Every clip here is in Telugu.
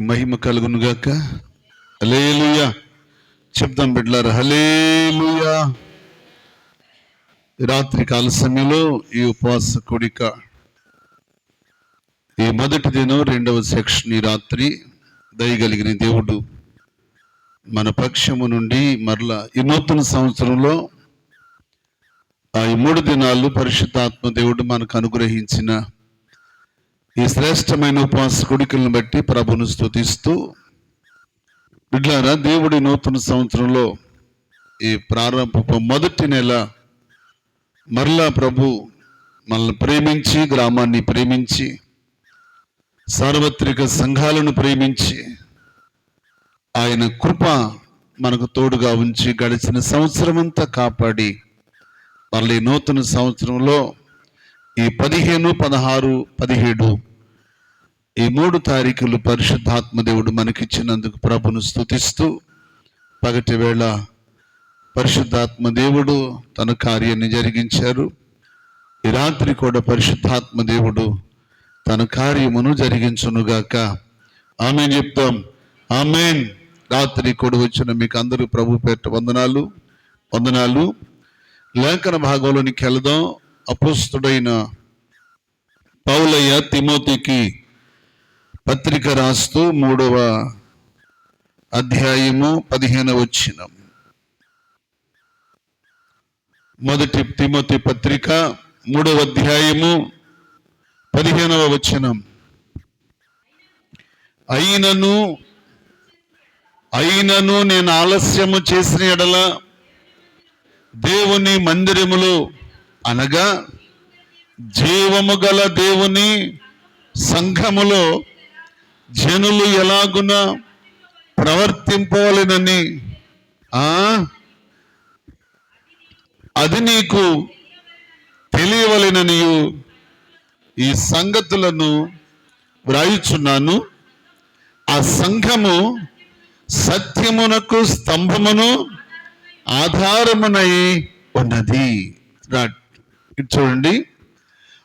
మహిమ కలుగునుగాక. హల్లెలూయా చెప్తాం బిడ్డలారా, హల్లెలూయా. రాత్రి కాల సమయంలో ఈ ఉపవాస కూడిక, ఈ మొదటి దినం 2వ సెక్షన్, ఈ రాత్రి దయగలిగిన దేవుడు మన పక్షము నుండి మరలా ఈ నూతన సంవత్సరంలో ఈ 3 దినాలు పరిశుద్ధాత్మ దేవుడు మనకు అనుగ్రహించిన ఈ శ్రేష్టమైన ఉపవాస కూడికలను బట్టి ప్రభును స్తుతిస్తూ, బిడ్డలారా, దేవుడి నూతన సంవత్సరంలో ఈ ప్రారంభపు మొదటి నెల మరలా ప్రభు మనల్ని ప్రేమించి, గ్రామాన్ని ప్రేమించి, సార్వత్రిక సంఘాలను ప్రేమించి, ఆయన కృప మనకు తోడుగా ఉంచి గడిచిన సంవత్సరం అంతా కాపాడి మళ్ళీ నూతన సంవత్సరంలో ఈ 15, 16, 17 ఈ 3 తారీఖులు పరిశుద్ధాత్మ దేవుడు మనకిచ్చినందుకు ప్రభును స్తుతిస్తూ, పగటి వేళ పరిశుద్ధాత్మ దేవుడు తన కార్యాన్ని జరిగించారు. ఈ రాత్రి కూడా పరిశుద్ధాత్మ దేవుడు తన కార్యమును జరిగించునుగాక. ఆమేన్ చెప్తాం. ఆమేన్. రాత్రి కూడా వచ్చిన మీకు అందరూ ప్రభు పేరిట వందనాలు. లేఖన భాగంలోనికి వెళదాం. అపోస్తుడైన పౌలయ్య తిమోతికి పత్రిక రాస్తూ 3వ అధ్యాయము 15వ వచనం. మొదటి తిమోతి పత్రిక 3వ అధ్యాయము 15వ వచనం. అయినను నేను ఆలస్యము చేసిన ఎడల దేవుని మందిరములో, అనగా జీవము గల దేవుని సంఘములో జనులు ఎలాగున ప్రవర్తింపవలెనని అది నీకు తెలియవలెననియు ఈ సంగతులను వ్రాయుచున్నాను. ఆ సంఘము సత్యమునకు స్తంభమును ఆధారమునై ఉన్నది. ఇటు చూడండి,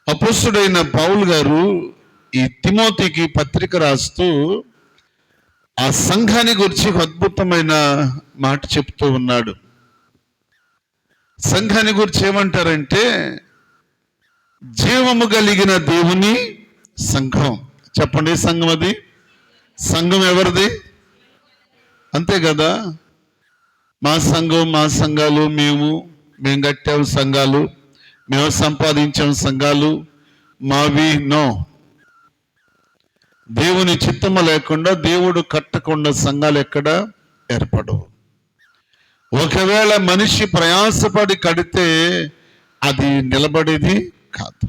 అపోస్తుడైన పౌలు గారు ఈ తిమోతికి పత్రిక రాస్తూ ఆ సంఘాన్ని గురించి ఒక అద్భుతమైన మాట చెప్తూ ఉన్నాడు. సంఘాన్ని గురించి ఏమంటారంటే, జీవము కలిగిన దేవుని సంఘం. చెప్పండి, సంఘం అది. సంఘం ఎవరిది? అంతే కదా. మా సంఘం, మా సంఘాలు, మేము కట్టాము సంఘాలు, మేము సంపాదించాము సంఘాలు, మావి. నో, దేవుని చిత్తము లేకుండా, దేవుడు కట్టకుండా సంఘాలు ఎక్కడ ఏర్పడవు. ఒకవేళ మనిషి ప్రయాసపడి కడితే అది నిలబడేది కాదు.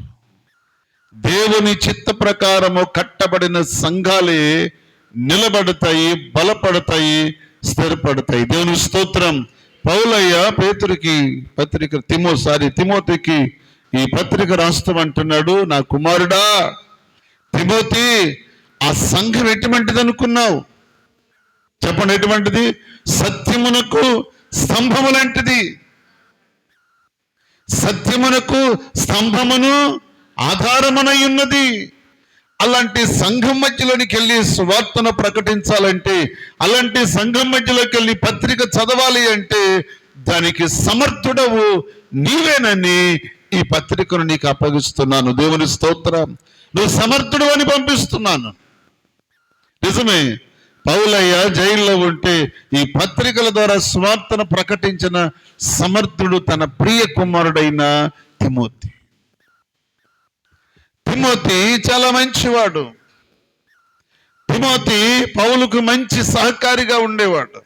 దేవుని చిత్త ప్రకారము కట్టబడిన సంఘాలే నిలబడతాయి, బలపడతాయి, స్థిరపడతాయి. దేవుని స్తోత్రం. పౌలయ్య పేతురికి పత్రిక తిమోతికి ఈ పత్రిక రాస్తూ అంటున్నాడు, నా కుమారుడా తిమోతి, ఆ సంఘం ఎటువంటిది అనుకున్నావు? చెప్పండి, ఎటువంటిది? సత్యమునకు స్తంభము లాంటిది. సత్యమునకు స్తంభమును ఆధారమునై ఉన్నది. అలాంటి సంఘం మధ్యలోనికి వెళ్ళి సువార్తను ప్రకటించాలంటే, అలాంటి సంఘం మధ్యలోకి వెళ్ళి పత్రిక చదవాలి అంటే దానికి సమర్థుడవు నీవేనని ఈ పత్రికను నీకు అప్పగిస్తున్నాను. దేవుని స్తోత్రం. నువ్వు సమర్థుడు అని పంపిస్తున్నాను. నిజమే, పౌలయ్య జైల్లో ఉంటే ఈ పత్రికల ద్వారా సువార్తను ప్రకటించిన సమర్థుడు తన ప్రియ కుమారుడైన తిమోతి. తిమోతి చాలా మంచివాడు. తిమోతి పౌలుకు మంచి సహకారిగా ఉండేవాడు,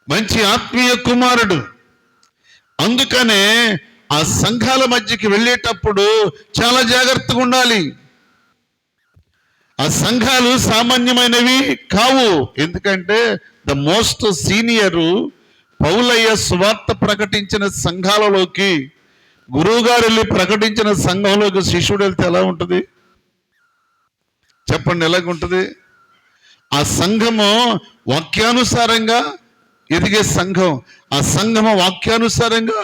మంచి ఆత్మీయ కుమారుడు. అందుకనే ఆ సంఘాల మధ్యకి వెళ్ళేటప్పుడు చాలా జాగ్రత్తగా ఉండాలి. ఆ సంఘాలు సామాన్యమైనవి కావు. ఎందుకంటే ద మోస్ట్ సీనియరు పౌలయ్య సువార్త ప్రకటించిన సంఘాలలోకి, గురువు గారు వెళ్ళి ప్రకటించిన సంఘంలోకి శిష్యుడు వెళ్తే ఎలా ఉంటుంది? చెప్పండి, ఎలాగుంటుంది? ఆ సంఘము వాక్యానుసారంగా ఎదిగే సంఘం, ఆ సంఘము వాక్యానుసారంగా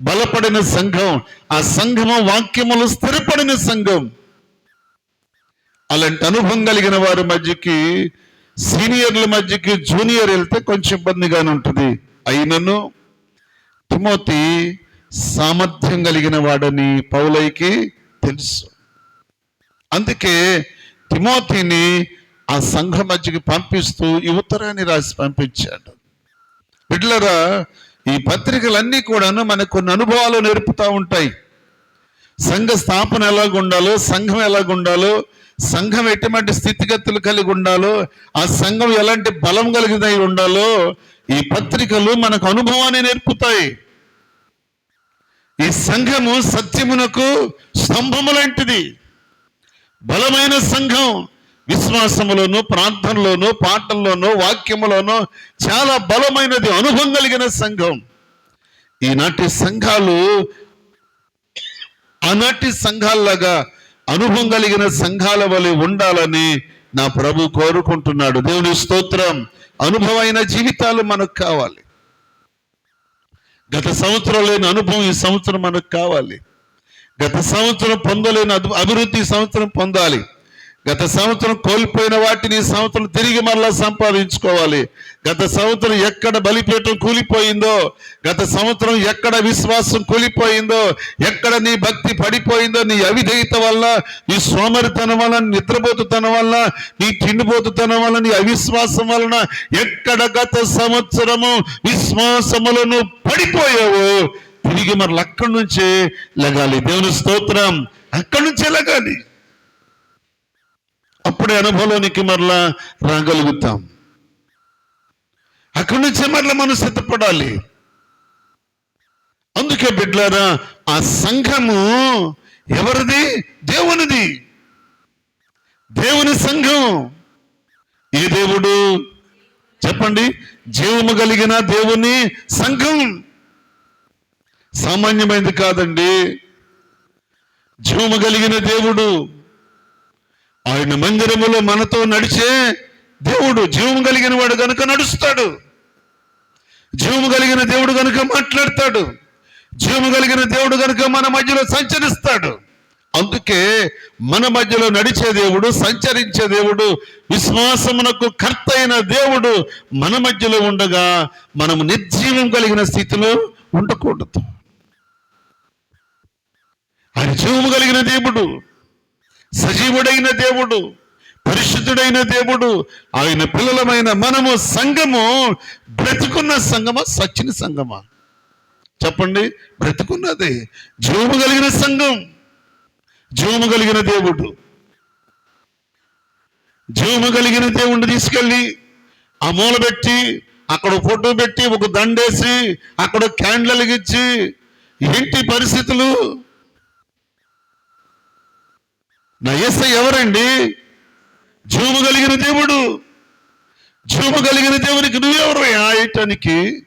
బలపడిన సంఘం, ఆ సంఘము వాక్యములు స్థిరపడిన సంఘం. అలాంటి అనుభవం కలిగిన వారి మధ్యకి సీనియర్ల మధ్యకి జూనియర్ వెళ్తే కొంచెం ఇబ్బందిగానే ఉంటుంది. అయినను తిమోతి సామర్థ్యం కలిగిన వాడని పౌలకి తెలుసు. అందుకే తిమోతిని ఆ సంఘ మధ్యకి పంపిస్తూ ఈ ఉత్తరాన్ని రాసి పంపించాడు. బిడ్డలారా, ఈ పత్రికలన్నీ కూడాను మనకు కొన్ని అనుభవాలు నేర్పుతూ ఉంటాయి. సంఘ స్థాపన ఎలాగుండాలో, సంఘం ఎలాగుండాలో, సంఘం ఎటువంటి స్థితిగతులు కలిగి ఉండాలో, ఆ సంఘం ఎలాంటి బలం కలిగినై ఉండాలో ఈ పత్రికలు మనకు అనుభవాన్ని నేర్పుతాయి. ఈ సంఘము సత్యమునకు స్తంభము లాంటిది. బలమైన సంఘం విశ్వాసములోను, ప్రార్థనలోను, పాటల్లోనూ, వాక్యములోనూ చాలా బలమైనది, అనుభవం కలిగిన సంఘం. ఈనాటి సంఘాలు ఆనాటి సంఘాల్లాగా అనుభవం కలిగిన సంఘాల వలె ఉండాలని నా ప్రభు కోరుకుంటున్నాడు. దేవుని స్తోత్రం. అనుభవమైన జీవితాలు మనకు కావాలి. గత సంవత్సరం లేని అనుభవం ఈ సంవత్సరం మనకు కావాలి. గత సంవత్సరం పొందలేని అభివృద్ధి సంవత్సరం పొందాలి. గత సంవత్సరం కోల్పోయిన వాటిని ఈ సంవత్సరం తిరిగి మరలా సంపాదించుకోవాలి. గత సంవత్సరం ఎక్కడ బలిపీఠం కూలిపోయిందో, గత సంవత్సరం ఎక్కడ విశ్వాసం కూలిపోయిందో, ఎక్కడ నీ భక్తి పడిపోయిందో, నీ అవిధేయత వల్ల, నీ సోమరితనం వల్ల, నిద్రపోతుతనం వల్ల, నీ తిండిపోతుతనం వల్ల, నీ అవిశ్వాసం వలన ఎక్కడ గత సంవత్సరము విశ్వాసములను పడిపోయావో తిరిగి మరలా అక్కడి నుంచే లెగాలి. దేవుని స్తోత్రం. అక్కడి నుంచే లెగాలి. అప్పుడే అనుభవానికి మరలా రాగలుగుతాం. అక్కడి నుంచే మరలా మనం సిద్ధపడాలి. అందుకే బిడ్డలారా, ఆ సంఘము ఎవరిది? దేవునిది. దేవుని సంఘం. ఏ దేవుడు చెప్పండి? జీవము కలిగిన దేవుని సంఘం. సామాన్యమైనది కాదండి. జీవము కలిగిన దేవుడు, ఆయన మందిరములో మనతో నడిచే దేవుడు. జీవము కలిగిన వాడు కనుక నడుస్తాడు. జీవము కలిగిన దేవుడు కనుక మాట్లాడతాడు. జీవము కలిగిన దేవుడు కనుక మన మధ్యలో సంచరిస్తాడు. అందుకే మన మధ్యలో నడిచే దేవుడు, సంచరించే దేవుడు, విశ్వాసమునకు కర్త అయిన దేవుడు మన మధ్యలో ఉండగా మనము నిర్జీవం కలిగిన స్థితిలో ఉండకూడదు. ఆయన జీవము కలిగిన దేవుడు, సజీవుడైన దేవుడు, పరిశుద్ధుడైన దేవుడు. ఆయన పిల్లలమైన మనము సంఘము బ్రతుకున్న సంఘమా, సచ్చిన సంఘమా? చెప్పండి. బ్రతుకున్నదే. జీవము కలిగిన సంఘం, జీవము కలిగిన దేవుడు. జీవము కలిగిన దేవుణ్ణి తీసుకెళ్ళి ఆ మూల పెట్టి, అక్కడ ఫోటో పెట్టి, ఒక దండేసి, అక్కడ క్యాండిల్ వెలిగించి, ఏంటి పరిస్థితులు? నా యేసయ్య ఎవరండి? జీవము కలిగిన దేవుడు. జీవము కలిగిన దేవునికి నువ్వెవరు ఆయటానికి?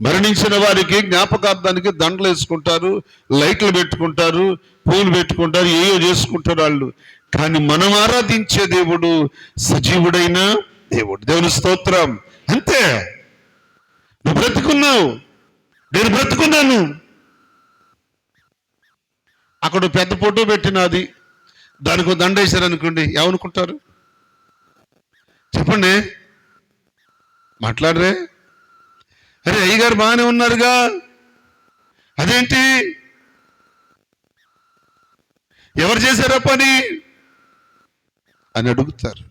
మరణించిన వారికి జ్ఞాపకార్థానికి దండలు వేసుకుంటారు, లైట్లు పెట్టుకుంటారు, పూలు పెట్టుకుంటారు, ఏయో చేసుకుంటారు వాళ్ళు. కానీ మనం ఆరాధించే దేవుడు సజీవుడైన దేవుడు. దేవుని స్తోత్రం. అంతే. నువ్వు బ్రతుకున్నావు, నేను బ్రతుకున్నాను. అక్కడ పెద్ద ఫోటో పెట్టినది, దానికి దండేశారు అనుకోండి, ఏమనుకుంటారు? చెప్పండి, మాట్లాడరే. అరే అయ్యగారు బాగానే ఉన్నారుగా, అదేంటి, ఎవరు చేశారా పని అని అడుగుతారు.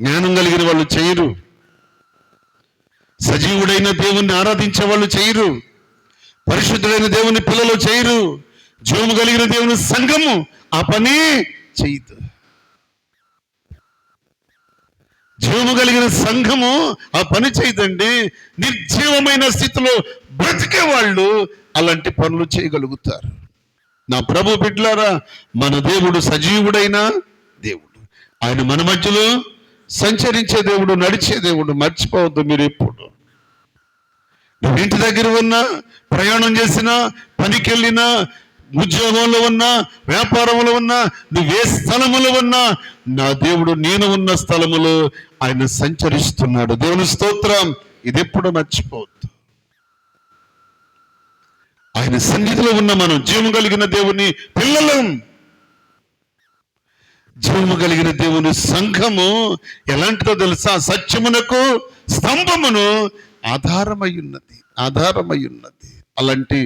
జ్ఞానం కలిగిన వాళ్ళు చేయరు. సజీవుడైన దేవుణ్ణి ఆరాధించే వాళ్ళు చేయరు. పరిశుద్ధుడైన దేవుని పిల్లలు చేయరు. జీవము కలిగిన దేవుని సంఘము ఆ పని చేయదు. జీవము కలిగిన సంఘము ఆ పని చేయదండి. నిర్జీవమైన స్థితిలో బ్రతికే వాళ్ళు అలాంటి పనులు చేయగలుగుతారు. నా ప్రభు బిడ్డలారా, మన దేవుడు సజీవుడైన దేవుడు. ఆయన మన మధ్యలో సంచరించే దేవుడు, నడిచే దేవుడు. మర్చిపోవద్దు మీరు ఎప్పుడు. నువ్వు ఇంటి దగ్గర ఉన్నా, ప్రయాణం చేసినా, పనికి వెళ్ళినా, ఉద్యోగంలో ఉన్నా, వ్యాపారంలో ఉన్నా, నువ్వు ఏ స్థలములో ఉన్నా, నా దేవుడు నేను ఉన్న స్థలములో ఆయన సంచరిస్తున్నాడు. దేవుని స్తోత్రం. ఇది ఎప్పుడు మర్చిపోవద్దు. ఆయన సన్నిధిలో ఉన్న మనం జీవం కలిగిన దేవుని పిల్లలం. జీవము కలిగిన దేవుని సంఘము ఎలాంటిదో తెలుసా? సత్యమునకు స్తంభమును ఆధారమై ఉన్నది, ఆధారమై ఉన్నది. అలాంటి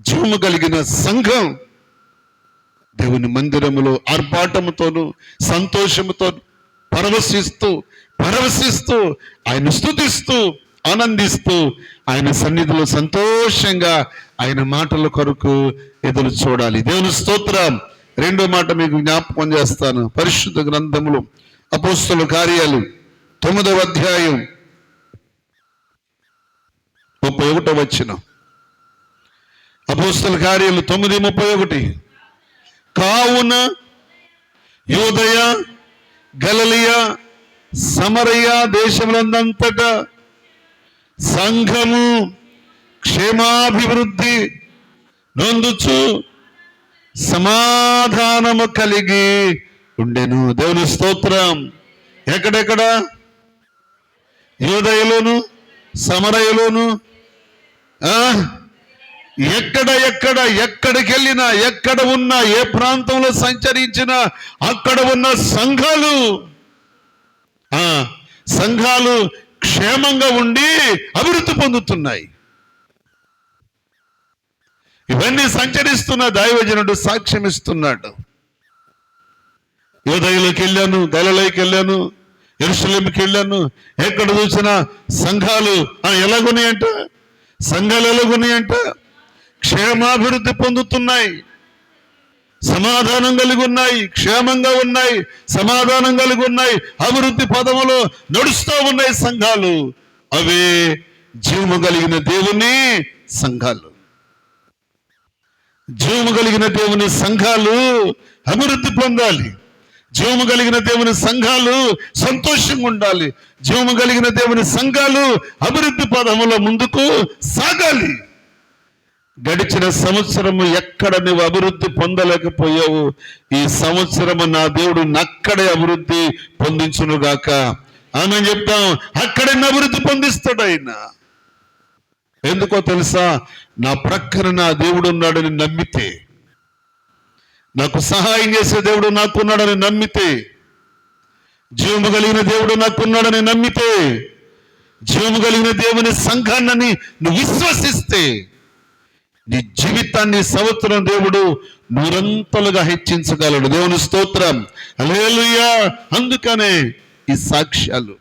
జీవము కలిగిన సంఘం దేవుని మందిరములో ఆర్భాటముతోను సంతోషముతో పరవశిస్తూ ఆయన స్తుతిస్తూ ఆనందిస్తూ ఆయన సన్నిధిలో సంతోషంగా ఆయన మాటల కొరకు ఎదురు చూడాలి. దేవుని స్తోత్రం. రెండో మాట మీకు జ్ఞాపకం చేస్తాను. పరిశుద్ధ గ్రంథములు అపోస్తలుల కార్యాలు 9వ అధ్యాయం 31వ వచనం. అపోస్తలుల కార్యాలు 9:31. కావున యూదయ గలిలయ సమరయ దేశములందంతటా సంఘము క్షేమాభివృద్ధి నొందుచు సమాధానము కలిగి ఉండెను. దేవుని స్తోత్రం. ఎక్కడెక్కడ? యూదయలోను సమరయలోను, ఎక్కడికి వెళ్ళినా, ఎక్కడ ఉన్నా, ఏ ప్రాంతంలో సంచరించినా అక్కడ ఉన్న సంఘాలు క్షేమంగా ఉండి అభివృద్ధి పొందుతున్నాయి. ఇవన్నీ సంచరిస్తున్న దైవజనుడు సాక్ష్యం ఇస్తున్నాడు. యూదయలోకి వెళ్ళాను, గలిలయకి వెళ్ళాను, యెరూషలేముకి వెళ్ళాను, ఎక్కడ చూసినా సంఘాలు ఎలాగున్నాయంట? సంఘాలు ఎలాగున్నాయంట? క్షేమాభివృద్ధి పొందుతున్నాయి, సమాధానం కలిగి ఉన్నాయి, క్షేమంగా ఉన్నాయి, సమాధానం కలిగి ఉన్నాయి, అభివృద్ధి పదములో నడుస్తూ ఉన్నాయి సంఘాలు. అవే జీవము కలిగిన దేవుని సంఘాలు. జీవము కలిగిన దేవుని సంఘాలు అభివృద్ధి పొందాలి. జీవము కలిగిన దేవుని సంఘాలు సంతోషంగా ఉండాలి. జీవము కలిగిన దేవుని సంఘాలు అభివృద్ధి పదములో ముందుకు సాగాలి. గడిచిన సంవత్సరము ఎక్కడ నువ్వు అభివృద్ధి పొందలేకపోయావు, ఈ సంవత్సరము నా దేవుడు నక్కడే అభివృద్ధి పొందించునుగాక. ఆమె చెప్తాం. అక్కడే అభివృద్ధి పొందిస్తాడు ఆయన. ఎందుకో తెలుసా? నా ప్రక్కన నా దేవుడు ఉన్నాడని నమ్మితే, నాకు సహాయం చేసే దేవుడు నాకున్నాడని నమ్మితే, జీవము కలిగిన దేవుడు నాకున్నాడని నమ్మితే, జీవము కలిగిన దేవుని సంఘాన్ని నువ్వు విశ్వసిస్తే నీ జీవితాన్ని సంవత్సరం దేవుడు నూరంతలుగా హెచ్చించగలడు. దేవుని స్తోత్రం. హల్లెలూయా. అందుకనే ఈ సాక్ష్యాలు.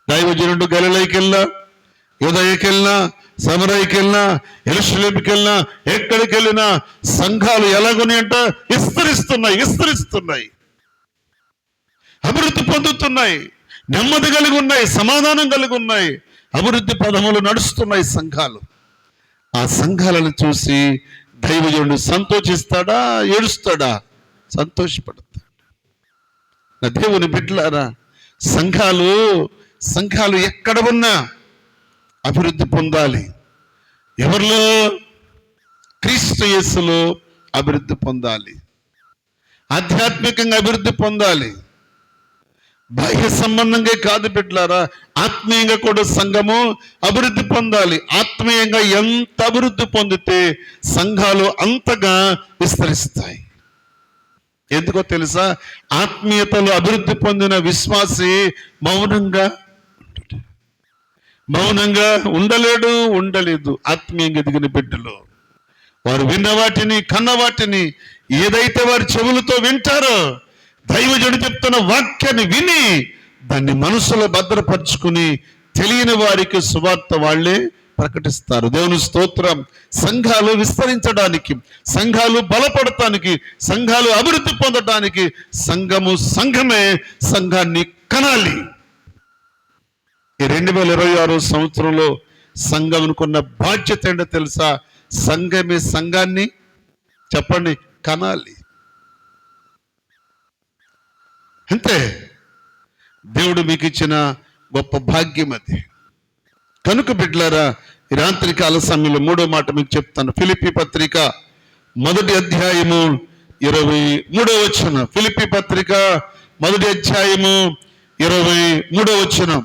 దైవజనుడు గలిలయకి వెళ్ళినా, యూదయకి వెళ్ళినా, సమరయకి వెళ్ళినా, యెరూషలేముకి వెళ్ళినా, ఎక్కడికి వెళ్ళినా సంఘాలు ఎలాగున్నాయంట? విస్తరిస్తున్నాయి, అభివృద్ధి పొందుతున్నాయి, నెమ్మది కలిగి ఉన్నాయి, సమాధానం కలిగి ఉన్నాయి, అభివృద్ధి పదములు నడుస్తున్నాయి సంఘాలు. ఆ సంఘాలను చూసి దైవజనుడు సంతోషిస్తాడా, ఏడుస్తాడా? సంతోషపడతాడు. నా దేవుని బిడ్డలారా, సంఘాలు ఎక్కడ ఉన్నా అభివృద్ధి పొందాలి. ఎవరిలో? క్రీస్తు యేసులో అభివృద్ధి పొందాలి. ఆధ్యాత్మికంగా అభివృద్ధి పొందాలి. బాహ్య సంబంధంగా కాదు బిడ్డలారా, ఆత్మీయంగా కూడా సంఘము అభివృద్ధి పొందాలి. ఆత్మీయంగా ఎంత అభివృద్ధి పొందితే సంఘాలు అంతగా విస్తరిస్తాయి. ఎందుకో తెలుసా? ఆత్మీయతలో అభివృద్ధి పొందిన విశ్వాసి మౌనంగా ఉండలేదు. ఆత్మీయంగా ఎదిగిన బిడ్డలు వారు విన్న వాటిని, కన్న వాటిని ఏదైతే వారి చెవులతో వింటారో, దైవజనుడు చెప్తున్న వాక్యాన్ని విని దాన్ని మనసులో భద్రపరుచుకుని తెలియని వారికి సువార్త వాళ్ళే ప్రకటిస్తారు. దేవుని స్తోత్రం. సంఘాలు విస్తరించడానికి, సంఘాలు బలపడటానికి, సంఘాలు అభివృద్ధి పొందడానికి సంఘమే సంఘాన్ని కనాలి. ఈ 2026 సంవత్సరంలో సంఘం అనుకున్న బాధ్యత ఏంటో తెలుసా? సంఘమే సంఘాన్ని చెప్పండి కనాలి. అంతే. దేవుడు మీకు ఇచ్చిన గొప్ప భాగ్యం అది. కనుక బిడ్డలారా, ఈ రాత్రికాల సమయంలో మూడో మాట మీకు చెప్తాను. ఫిలిప్పీ పత్రిక 1వ అధ్యాయము 23వ వచనం. ఫిలిప్పీ పత్రిక 1వ అధ్యాయము 23వ వచనం.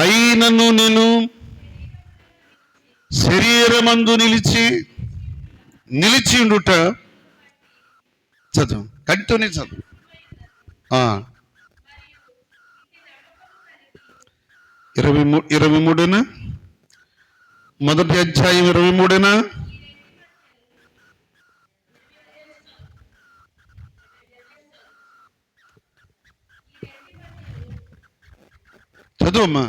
అయినను నేను శరీరమందు నిలిచి ఉండుట. చదువు, కంటితోనే చదువు. 23 మొదటి అధ్యాయం 23 చదువమ్మా.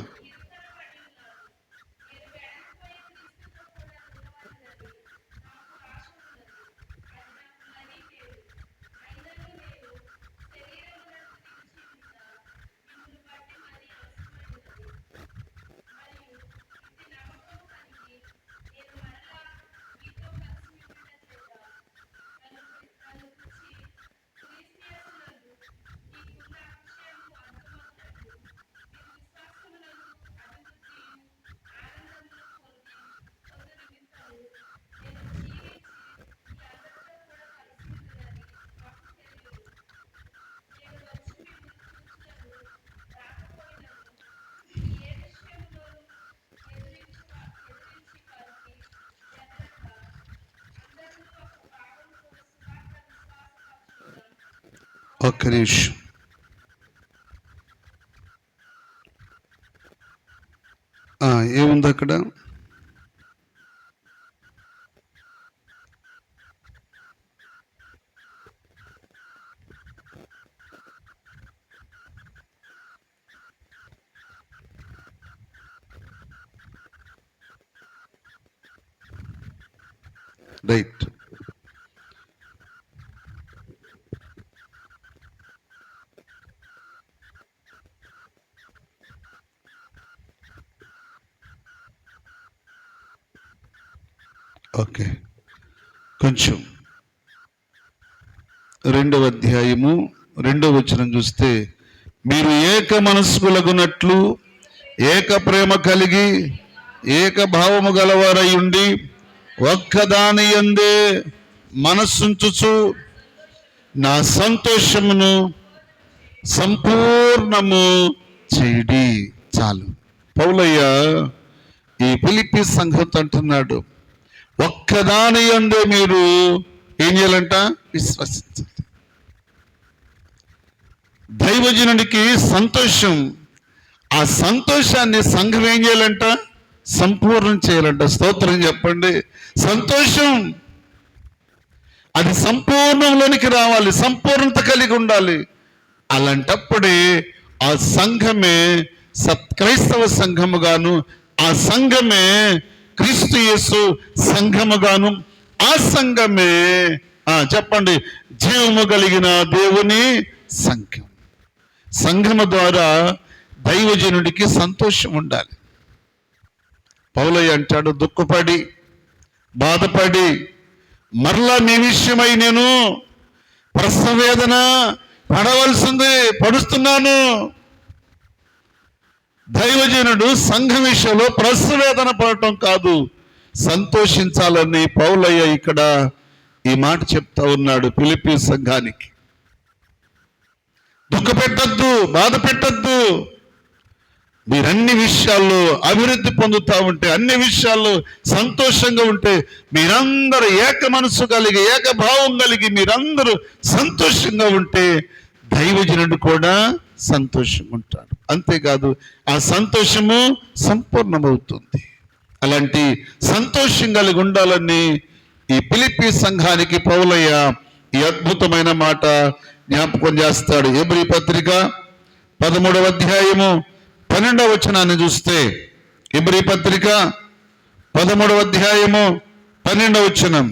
ఒక్క నిమిషం. ఏముంది అక్కడ? రైట్. ఓకే, కొంచెం 2వ అధ్యాయము 2వ వచనం చూస్తే, మీరు ఏక మనస్కులగునట్లు ఏక ప్రేమ కలిగి ఏక భావము గలవారై ఉండి ఒక్కదాని యందే మనస్సుంచుచు నా సంతోషమును సంపూర్ణము చేయుడి. చాలు. పౌలయ్య ఈ ఫిలిప్పీ సంఘంతో అంటున్నాడు, ఒక్కదాని యందే మీరు ఏం చేయాలంట? విశ్వసించాలి. దైవజనుడికి సంతోషం, ఆ సంతోషాన్ని సంఘం ఏం చేయాలంట? సంపూర్ణం చేయాలంట. స్తోత్రం చెప్పండి. సంతోషం అది సంపూర్ణంలోనికి రావాలి, సంపూర్ణత కలిగి ఉండాలి. అలాంటప్పుడే ఆ సంఘమే క్రైస్తవ సంఘముగాను, ఆ సంఘమే క్రీస్తు యేసు సంఘముగాను, ఆ సంఘమే చెప్పండి జీవము కలిగిన దేవుని సంఘం. సంఘము ద్వారా దైవజనుడికి సంతోషం ఉండాలి. పౌలయ్య అంటాడు, దుఃఖపడి బాధపడి మరలా మీ విషయమై నేను ప్రసవేదన పడవలసింది, పడుస్తున్నాను. దైవజనుడు సంఘం విషయంలో ప్రసవేదన పడటం కాదు, సంతోషించాలని పౌలయ్య ఇక్కడ ఈ మాట చెప్తా ఉన్నాడు ఫిలిప్పీ సంఘానికి. దుఃఖ పెట్టద్దు, బాధ పెట్టద్దు. మీరన్ని విషయాల్లో అభివృద్ధి పొందుతూ ఉంటే, అన్ని విషయాల్లో సంతోషంగా ఉంటే, మీరందరూ ఏక మనసు కలిగి ఏకభావం కలిగి మీరందరూ సంతోషంగా ఉంటే దైవజనుడు కూడా సంతోషంగా ఉంటాడు. అంతేకాదు ఆ సంతోషము సంపూర్ణమవుతుంది. అలాంటి సంతోషం కలిగి ఉండాలని ఈ ఫిలిప్పీ సంఘానికి పౌలయ్య ఈ అద్భుతమైన మాట జ్ఞాపకం చేస్తాడు. హెబ్రీ పత్రిక 13వ అధ్యాయము 12వ వచనాన్ని చూస్తే, హెబ్రీ పత్రిక 13వ అధ్యాయము 12వ వచనం,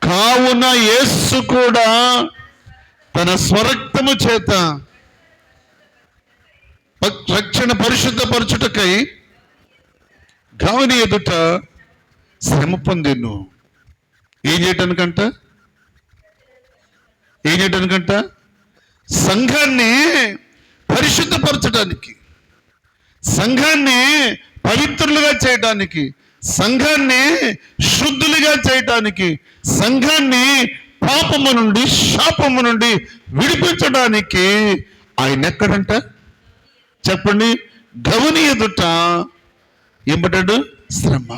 కావున యేసు కూడా తన స్వరక్తము చేత రక్షణ పరిశుద్ధపరచుటకై దేవుని ఎదుట శ్రమ పొందెను. ఏం చేయటానికంట? సంఘాన్ని పరిశుద్ధపరచడానికి, సంఘాన్ని పవిత్రులుగా చేయడానికి, సంఘాన్ని శుద్ధులుగా చేయటానికి, సంఘాన్ని పాపము నుండి శాపము నుండి విడిపించడానికి ఆయన ఎక్కడంట చెప్పండి? గౌని ఎదుట ఏమంటాడు? శ్రమ.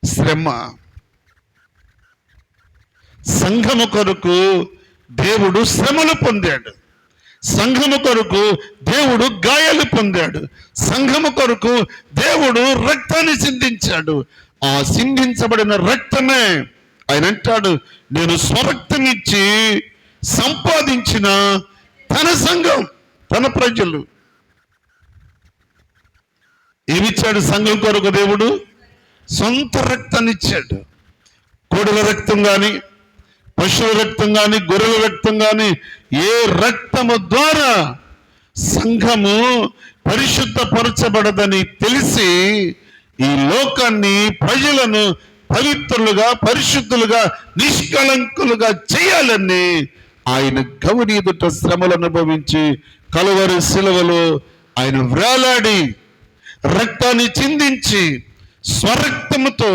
శ్రమ. సంఘము కొరకు దేవుడు శ్రమలు పొందాడు. సంఘము కొరకు దేవుడు గాయాలు పొందాడు. సంఘము కొరకు దేవుడు రక్తాన్ని సిందించాడు. ఆ సిందించబడిన రక్తమే ఆయన అంటాడు, నేను స్వరక్తం ఇచ్చి సంపాదించిన తన సంఘం, తన ప్రజలు. ఏమిచ్చాడు సంఘం కొరకు దేవుడు? సొంత రక్తాన్ని ఇచ్చాడు. కోడుల రక్తం కానీ, పశువుల రక్తం కానీ, గొర్రెల రక్తం కానీ, ఏ రక్తము ద్వారా సంఘము పరిశుద్ధపరచబడదని తెలిసి ఈ లోకాన్ని, ప్రజలను పవిత్రులుగా, పరిశుద్ధులుగా, నిష్కళంకులుగా చేయాలని ఆయన గౌని ఎదుట శ్రమలు అనుభవించి కలువరి శిలువలో ఆయన వ్రేలాడి రక్తాన్ని చిందించి స్వరక్తముతో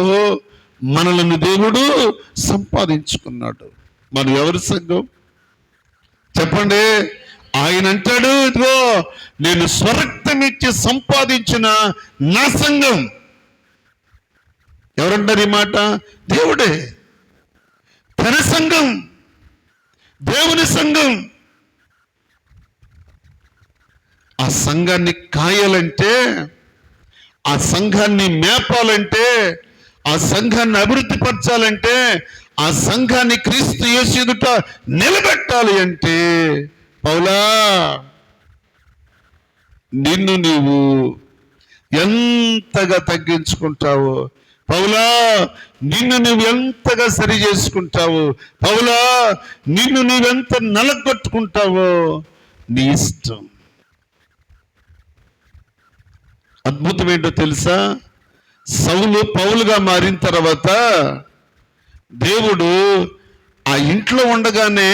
మనలను దేవుడు సంపాదించుకున్నాడు. మనం ఎవరి సంఘం చెప్పండి? ఆయన అంటాడు, ఇదిగో నేను స్వరక్తం ఇచ్చి సంపాదించిన నా సంఘం. ఎవరంటారు ఈ మాట? దేవుడే. తన సంఘం, దేవుని సంఘం. ఆ సంఘాన్ని కాయాలంటే, ఆ సంఘాన్ని మేపాలంటే, ఆ సంఘాన్ని అభివృద్ధి పరచాలంటే, ఆ సంఘాన్ని క్రీస్తు యేసు ఎదుట నిలబెట్టాలి అంటే, పౌలా నిన్ను నీవు ఎంతగా తగ్గించుకుంటావో, పౌలా నిన్ను నువ్వు ఎంతగా సరి చేసుకుంటావు, పౌలా నిన్ను నువ్వెంత నలగొట్టుకుంటావో నీ ఇష్టం. అద్భుతం ఏంటో తెలుసా? సౌలు పౌలుగా మారిన తర్వాత దేవుడు ఆ ఇంట్లో ఉండగానే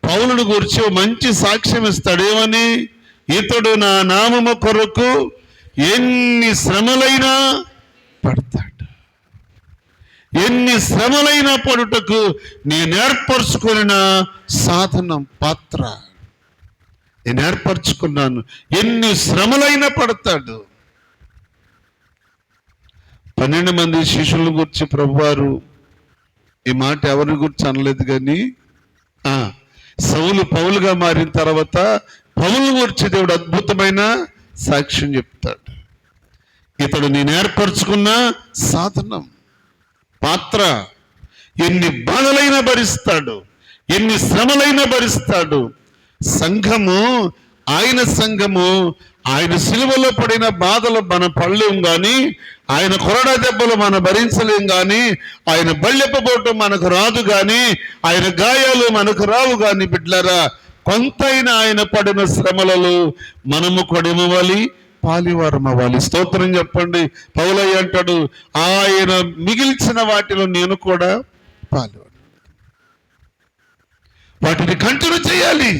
పౌలుని గురించి మంచి సాక్ష్యం ఇస్తాడు. ఏమని? ఇతడు నా నామము కొరకు ఎన్ని శ్రమలైనా పడతాడు. ఎన్ని శ్రమలైనా పడుటకు నేను ఏర్పరచుకున్న సాధనం, పాత్ర నేను ఏర్పరచుకున్నాను. ఎన్ని శ్రమలైనా పడతాడు. 12 మంది శిష్యుల గురించి ప్రభువారు ఈ మాట ఎవరి గురించి అనలేదు, కానీ సౌలు పౌలుగా మారిన తర్వాత పౌలు గురించి దేవుడు అద్భుతమైన సాక్ష్యం చెప్తాడు. ఇతడు నేను ఏర్పరచుకున్న సాధనం, పాత్ర. ఎన్ని బాధలైనా భరిస్తాడు, ఎన్ని శ్రమలైనా భరిస్తాడు. సంఘము, ఆయన సంఘము, ఆయన సిలువలో పడిన బాధలు మనం పడలేం కానీ, ఆయన కొరడా దెబ్బలు మనం భరించలేం కానీ, ఆయన బళ్ళెప్పబోవటం మనకు రాదు కానీ, ఆయన గాయాలు మనకు రావు కానీ, బిడ్డలారా కొంతైనా ఆయన పడిన శ్రమలలో మనము కొడెమవాలి, పాలివారం అవ్వాలి. స్తోత్రం చెప్పండి. పౌలయ్య అంటాడు, ఆయన మిగిల్చిన వాటిలో నేను కూడా పాలివాడు. వాటిని కంటిన్యూ చేయాలి.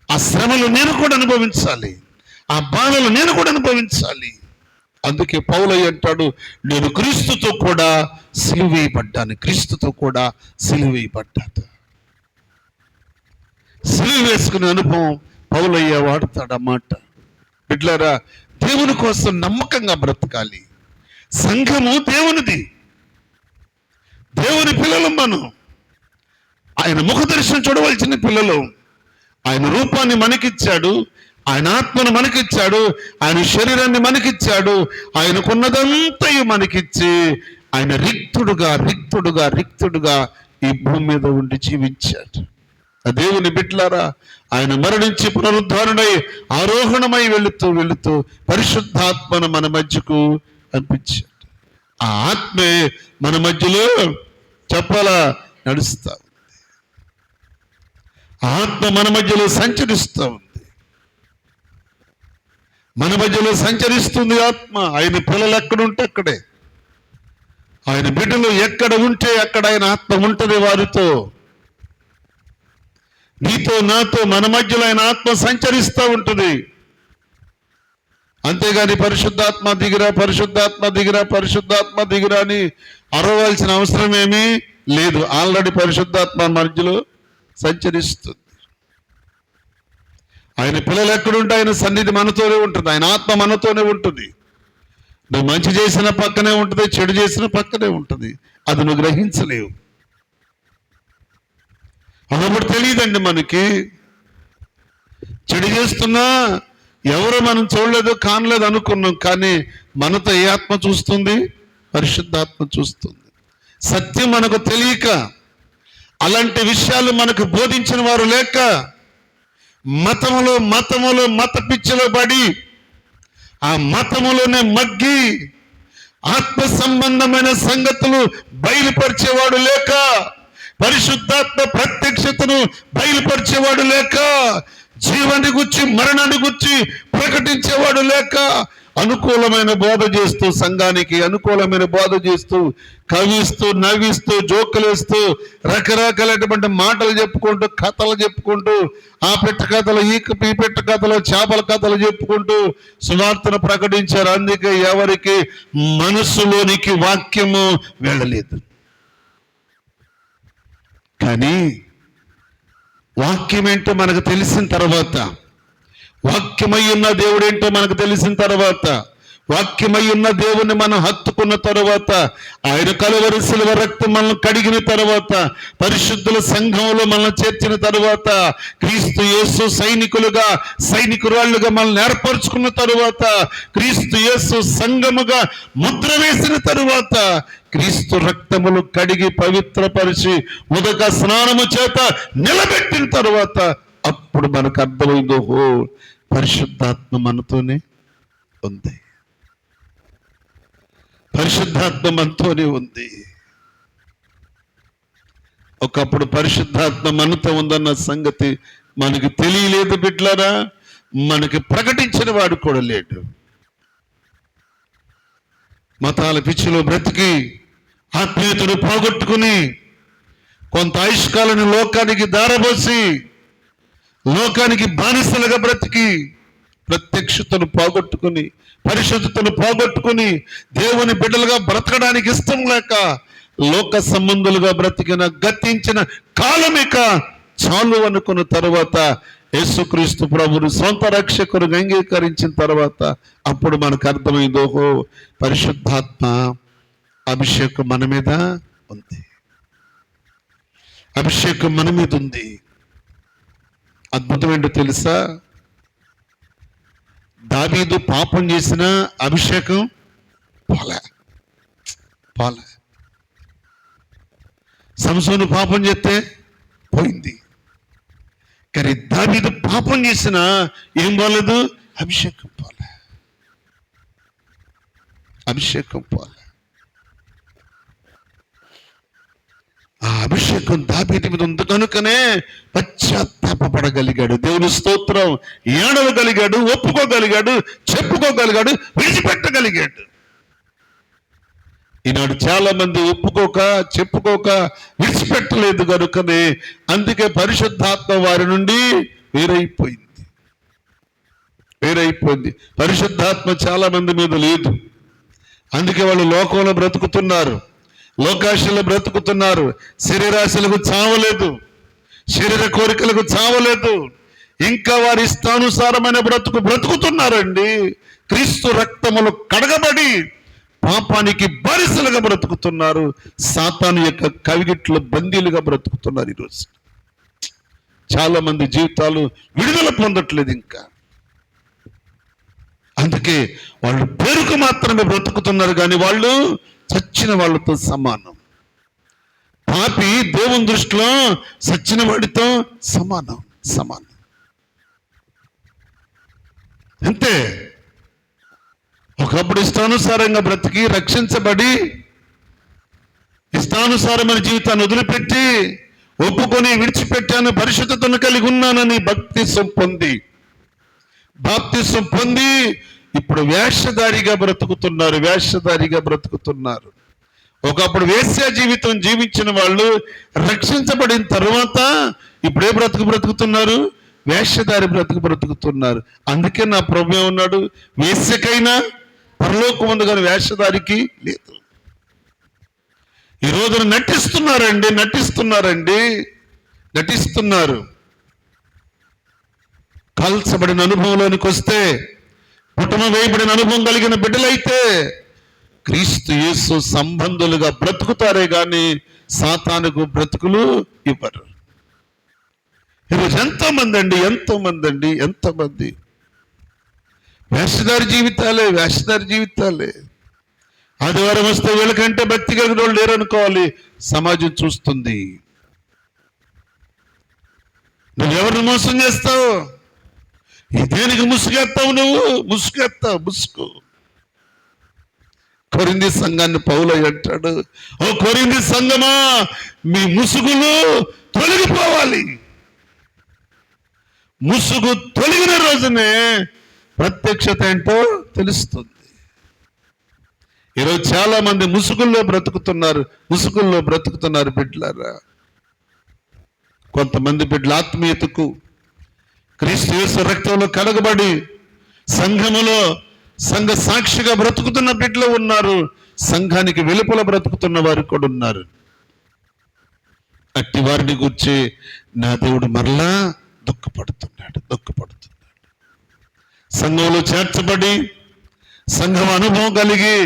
ఆ శ్రమలు నేను కూడా అనుభవించాలి, ఆ బాధలు నేను కూడా అనుభవించాలి. అందుకే పౌలయ్య అంటాడు, నేను క్రీస్తుతో కూడా సిలువేయబడ్డాను, క్రీస్తుతో కూడా సిలువేయబడ్డాను. సిలువ వేసుకునే అనుభవం పౌలయ్య వాడతాడు అన్నమాట. బిడ్డలారా, దేవుని కోసం నమ్మకంగా బ్రతకాలి. సంఘము దేవునిది, దేవుని పిల్లలు మనం. ఆయన ముఖ దర్శనం చూడవలసిన పిల్లలు. ఆయన రూపాన్ని మనకిచ్చాడు, ఆయన ఆత్మను మనకిచ్చాడు, ఆయన శరీరాన్ని మనకిచ్చాడు, ఆయనకున్నదంతయు మనకిచ్చి ఆయన రిక్తుడుగా రిక్తుడుగా రిక్తుడుగా ఈ భూమి మీద ఉండి జీవించాడు. ఆ దేవుని బిడ్డలారా, ఆయన మరణించి పునరుద్ధారణై ఆరోహణమై వెళుతూ వెళుతూ పరిశుద్ధాత్మను మన మధ్యకు పంపించాడు. ఆ ఆత్మే మన మధ్యలో చెప్పాలా నడుస్తా, ఆత్మ మన మధ్యలో సంచరిస్తూ ఉంది, మన మధ్యలో సంచరిస్తుంది ఆత్మ. ఆయన పిల్లలు ఎక్కడుంటే అక్కడే, ఆయన బిడ్డలు ఎక్కడ ఉంటే అక్కడ ఆయన ఆత్మ ఉంటుంది వారితో. నీతో నాతో మన మధ్యలో ఆయన ఆత్మ సంచరిస్తూ ఉంటుంది. అంతేగాని పరిశుద్ధాత్మ దిగిరా, పరిశుద్ధాత్మ దిగిరా, పరిశుద్ధాత్మ దిగిరా అని అరవాల్సిన అవసరం ఏమీ లేదు. ఆల్రెడీ పరిశుద్ధాత్మ మధ్యలో సంచరిస్తుంది. ఆయన పిల్లలు ఎక్కడుంటే ఆయన సన్నిధి మనతోనే ఉంటుంది, ఆయన ఆత్మ మనతోనే ఉంటుంది. నువ్వు మంచి చేసిన పక్కనే ఉంటుంది, చెడు చేసిన పక్కనే ఉంటుంది. అది నువ్వు గ్రహించలేవు. ఒకప్పుడు తెలియదండి మనకి. చెడు చేస్తున్నా ఎవరు మనం చూడలేదు, కానలేదు అనుకున్నాం. కానీ మనతో ఏ ఆత్మ చూస్తుంది? పరిశుద్ధాత్మ చూస్తుంది. సత్యం మనకు తెలియక, అలాంటి విషయాలు మనకు బోధించిన వారు లేక, మతములో మత పిచ్చిలో పడి ఆ మతములోనే మగ్గి ఆత్మ సంబంధమైన సంగతులు బయలుపరిచేవాడు లేక, పరిశుద్ధాత్మ ప్రత్యక్షతను బయలుపరిచేవాడు లేక, జీవాన్ని గురించి మరణాన్ని గురించి ప్రకటించేవాడు లేక, అనుకూలమైన బోధ చేస్తూ, సంఘానికి అనుకూలమైన బోధ చేస్తూ, కవిస్తూ, నవ్విస్తూ, జోకులేస్తూ, రకరకాలైనటువంటి మాటలు చెప్పుకుంటూ, కథలు చెప్పుకుంటూ, ఆ పెట్ట కథలు, ఈ పెట్ట కథలు, చేపల కథలు చెప్పుకుంటూ సువార్తను ప్రకటించారు. అందుకే ఎవరికి మనసులోనికి వాక్యము వెళ్ళలేదు. కానీ వాక్యం ఏంటో మనకు తెలిసిన తర్వాత, వాక్యమై ఉన్న దేవుడు ఏంటో మనకు తెలిసిన తర్వాత, వాక్యమై ఉన్న దేవుని మనం హత్తుకున్న తర్వాత, ఆయన కలువరి శిలువ రక్తం మనల్ని కడిగిన తర్వాత, పరిశుద్ధుల సంఘంలో మనల్ని చేర్చిన తర్వాత, క్రీస్తు యేసు సైనికురాళ్ళుగా మనల్ని ఏర్పరచుకున్న తరువాత, క్రీస్తు యేసు సంఘముగా ముద్ర వేసిన తరువాత, క్రీస్తు రక్తములు కడిగి పవిత్రపరిచి ఉదక స్నానము చేత నిలబెట్టిన తరువాత అప్పుడు మనకు అర్థమైందో, ఓ పరిశుద్ధాత్మ మనతోనే ఉంది, పరిశుద్ధాత్మ మనతోనే ఉంది. ఒకప్పుడు పరిశుద్ధాత్మ మనతో ఉందన్న సంగతి మనకి తెలియలేదు బిడ్డలారా. మనకి ప్రకటించిన వాడు కూడా లేడు. మతాల పిచ్చిలో బ్రతికి ఆత్మీయతను పోగొట్టుకుని, కొంత ఆయుష్కాలను లోకానికి దారబోసి, లోకానికి బానిసలుగా బ్రతికి, ప్రత్యక్షతను పోగొట్టుకుని, పరిశుద్ధతను పోగొట్టుకుని, దేవుని బిడ్డలుగా బ్రతకడానికి ఇష్టం లేక లోక సంబంధులుగా బ్రతికిన గతించిన కాలమిక చాలు అనుకున్న తరువాత యేసుక్రీస్తు ప్రభువును సొంత రక్షకునిగా అంగీకరించిన తర్వాత అప్పుడు మనకు అర్థమైందో, పరిశుద్ధాత్మ అభిషేకం మన మీద ఉంది, అభిషేకం మన మీద ఉంది. అద్భుతం ఏంటో తెలుసా? దావీదు పాపం చేసిన అభిషేకం పోలే. సంసోను పాపం చేస్తే పోయింది. కానీ దావీదు పాపం చేసిన ఏం పోలేదు? అభిషేకం పోలే. ఆ అభిషేకం దావీదు మీద ఉంది కనుకనే పశ్చాత్తాపడగలిగాడు. దేవుని స్తోత్రం. ఏడవగలిగాడు, ఒప్పుకోగలిగాడు, చెప్పుకోగలిగాడు, విడిచిపెట్టగలిగాడు. ఈనాడు చాలా మంది ఒప్పుకోక, చెప్పుకోక, విడిచిపెట్టలేదు కనుకనే అందుకే పరిశుద్ధాత్మ వారి నుండి వేరైపోయింది. పరిశుద్ధాత్మ చాలా మంది మీద లేదు. అందుకే వాళ్ళు లోకంలో బ్రతుకుతున్నారు, లోకాశలో బ్రతుకుతున్నారు. శరీరాశలకు చావలేదు, శరీర కోరికలకు చావలేదు. ఇంకా వారి ఇష్టానుసారమైన బ్రతుకుతున్నారండి. క్రీస్తు రక్తములు కడగబడి పాపానికి బానిసలుగా బ్రతుకుతున్నారు. సాతాను యొక్క కవిగిట్లో బందీలుగా బ్రతుకుతున్నారు. ఈరోజు చాలా మంది జీవితాలు విడుదల పొందట్లేదు ఇంకా. అందుకే వాళ్ళు పేరుకు మాత్రమే బ్రతుకుతున్నారు, కానీ వాళ్ళు చచ్చిన వాళ్ళతో సమానం. పాపి దేవుని దృష్టిలో చచ్చిన వాడితో సమానం. అంతే. ఒకప్పుడు ఇష్టానుసారంగా బ్రతికి రక్షించబడి ఇష్టానుసారమైన జీవితాన్ని వదిలిపెట్టి ఒప్పుకొని విడిచిపెట్టాను, పరిశుద్ధతను కలిగి ఉన్నానని బాప్తిసం పొంది ఇప్పుడు వేషధారిగా బ్రతుకుతున్నారు. ఒకప్పుడు వేశ్య జీవితం జీవించిన వాళ్ళు రక్షించబడిన తర్వాత ఇప్పుడే బ్రతుకుతున్నారు, వేషధారి బ్రతుకుతున్నారు. అందుకే నా ప్రభు ఉన్నాడు, వేశ్యకైనా పరలోకం ఉంది కానీ వేషధారికి లేదు. ఈ రోజున నటిస్తున్నారండి. నటిస్తున్నారు. కాల్చబడిన అనుభవంలోనికి వస్తే, పుటమ వేయబడిన అనుభవం కలిగిన బిడ్డలైతే క్రీస్తు యేసు సంబంధులుగా బ్రతుకుతారే గాని సాతానుకు బ్రతుకులు ఇవ్వరు. ఈరోజు ఎంతోమంది ఎంతోమంది వేషధారి జీవితాలే. ఆదివారం వస్తే వీళ్ళకంటే భక్తి కలిగిన వాళ్ళు లేరు అనుకోవాలి. సమాజం చూస్తుంది. నువ్వెవరిని మోసం చేస్తావు? దేనికి ముసుగేస్తావు? నువ్వు ముసుగు. కొరింథీ సంఘాన్ని పౌలు అంటాడు, ఓ కొరింథీ సంఘమా, మీ ముసుగులు తొలగిపోవాలి. ముసుగు తొలగిన రోజునే ప్రత్యక్షత ఏంటో తెలుస్తుంది. ఈరోజు చాలా మంది ముసుగుల్లో బ్రతుకుతున్నారు బిడ్డలారా. కొంతమంది బిడ్డలు ఆత్మీయతకు క్రీస్తు యేసు రక్తంలో కడగబడి సంఘములో సంఘ సాక్షిగా బ్రతుకుతున్న బిడ్డలు ఉన్నారు. సంఘానికి వెలుపల బ్రతుకుతున్న వారు కూడా ఉన్నారు. అట్టి వారిని గురించి నా దేవుడు మరలా దుఃఖపడుతున్నాడు. సంఘంలో చేర్చబడి సంఘం అనుభవం కలిగి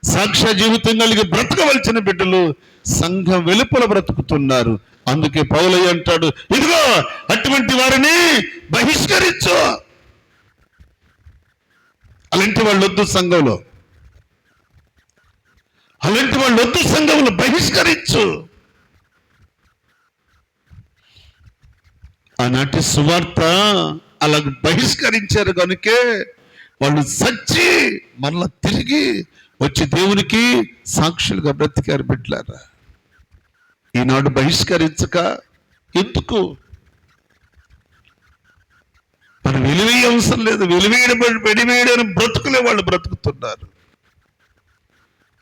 సాక్ష్య జీవితం కలిగి బ్రతకవలసిన బిడ్డలు సంఘం వెలుపల బ్రతుకుతున్నారు. అందుకే పౌలయ్య అంటాడు, ఇదిగో అటువంటి వారిని బహిష్కరించు. అలాంటి వాళ్ళు వద్దు సంఘంలో బహిష్కరించు. ఆనాటి సువార్త అలా బహిష్కరించారు కనుకే వాళ్ళు సచ్చి మరలా తిరిగి వచ్చి దేవునికి సాక్షులుగా బ్రతికారు బిడ్డలారా. ఈనాడు బహిష్కరించక ఎందుకు? మనం వెలివేయ అవసరం లేదు. వెలివేయడం బ్రతుకులే వాళ్ళు బ్రతుకుతున్నారు.